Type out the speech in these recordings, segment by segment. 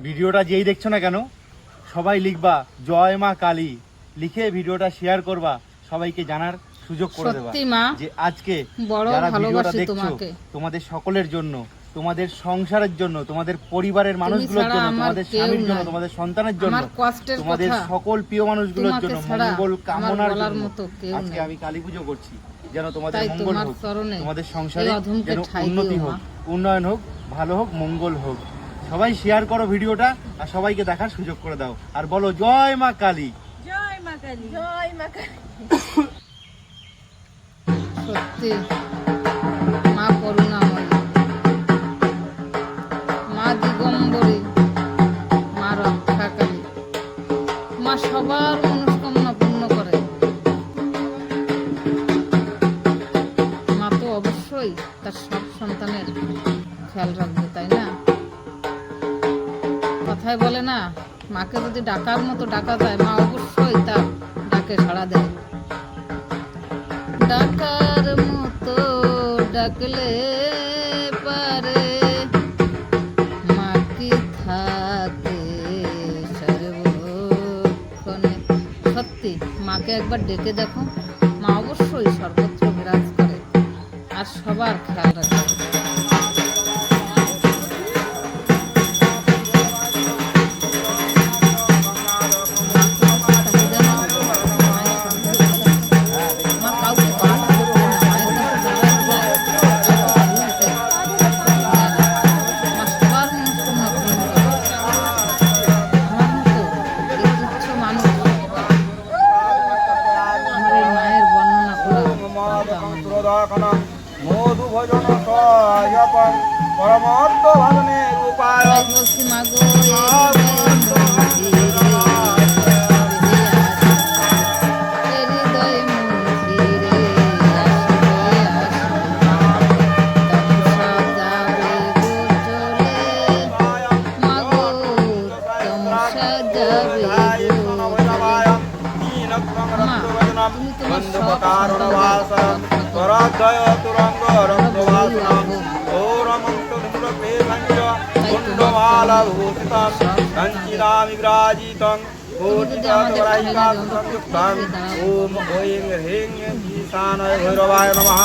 ভিডিওটা যেই দেখছো না কেন সবাই লিখবা জয় মা কালী, লিখে ভিডিওটা শেয়ার করবা, সবাইকে জানার সুযোগ করে দেবা যে আজকে যারা ভিডিওটা দেখছো তোমাদের সকলের জন্য, তোমাদের সংসারের জন্য, তোমাদের পরিবারের মানুষগুলোর জন্য, তোমাদের স্বামীর জন্য, তোমাদের সন্তানের জন্য, তোমাদের সকল প্রিয় মানুষগুলোর জন্য মঙ্গল কামনার জন্য আজকে আমি কালী পুজো করছি। যেন তোমাদের মঙ্গল হোক, তোমাদের সংসারে যেন উন্নতি হোক, উন্নয়ন হোক, ভালো হোক, মঙ্গল হোক। সবাই শেয়ার করো ভিডিওটা আর সবাইকে দেখার সুযোগ করে দাও আর বলো জয় মা কালী, জয় মা কালী, জয় মা কালী। সত্যি মা করুণাময়ী, মা দিগম্বরী, মা রক্ষাকালী, মা সবার মনস্কামনা পূর্ণ করে। মা তো অবশ্যই তার সব সন্তানের খেয়াল রাখবে, তাই না? কথায় বলে না, মাকে যদি ডাকার মতো ডাকা যায়, মা অবশ্যই তার ডাকে সাড়া দেয়। ডাকার মতো ডাকলে পারে মা কি থাকে সর্বক্ষণে। সত্যি মাকে একবার ডেকে দেখো, মা অবশ্যই সর্বত্র বিরাজ করে আর সবার খেয়াল রাখে। মধু ভজন সহায়কম পরমাত্ম ভজনের উপায় विराजितं ओम ऐं ह्रीं ईशानाय भैरवाय नमः।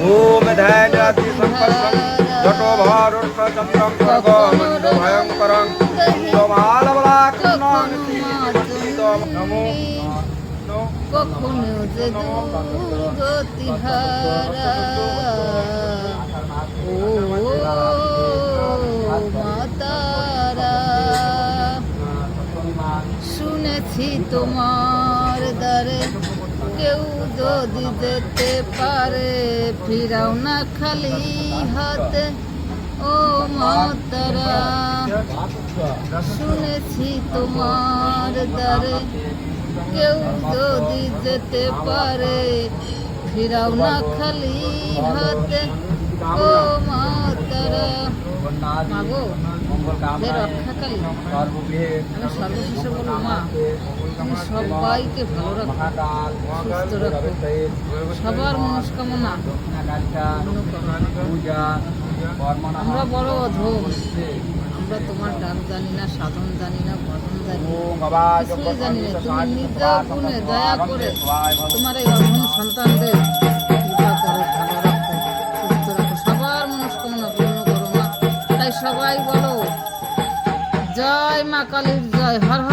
ओम धैर्याति संपत्तं जटो भारुष्टचन्द्रं खड्गमण्डलं भयङ्करं कुण्डमालवलाकृतं नमो কখনো যে দুর্গতি হারা ও মাতারা, শুনেছি তোমার দ্বারে কেউ যদি যেতে পারে ফিরাও না খালি হাতে ও মাতারা। শুনেছি তোমার দ্বারে কেউ যদি যেতে পারে ফিরাও না খালি হাতে ও মাতারা। মাগো হে রক্ষাকালী, আমি সর্বশেষে বলবো মা তুমি সবাইকে ভালো রাখো, সুস্থ রাখো, সবার মনস্কামনা আমরা বড় অধম, আমরা তোমার ডাক জানি না, সাধন জানি না, ভজন জানি না, কিছুই জানি না। তুমি নিজের গুণে দয়া করে তোমার এই অধম সন্তানদের কৃপা করো, ভালো রাখো, সুস্থ রাখো, সবার মনস্কামনা পূর্ণ করো মা। তাই সবাই বলো জয় মা কালীর জয়, হর হর।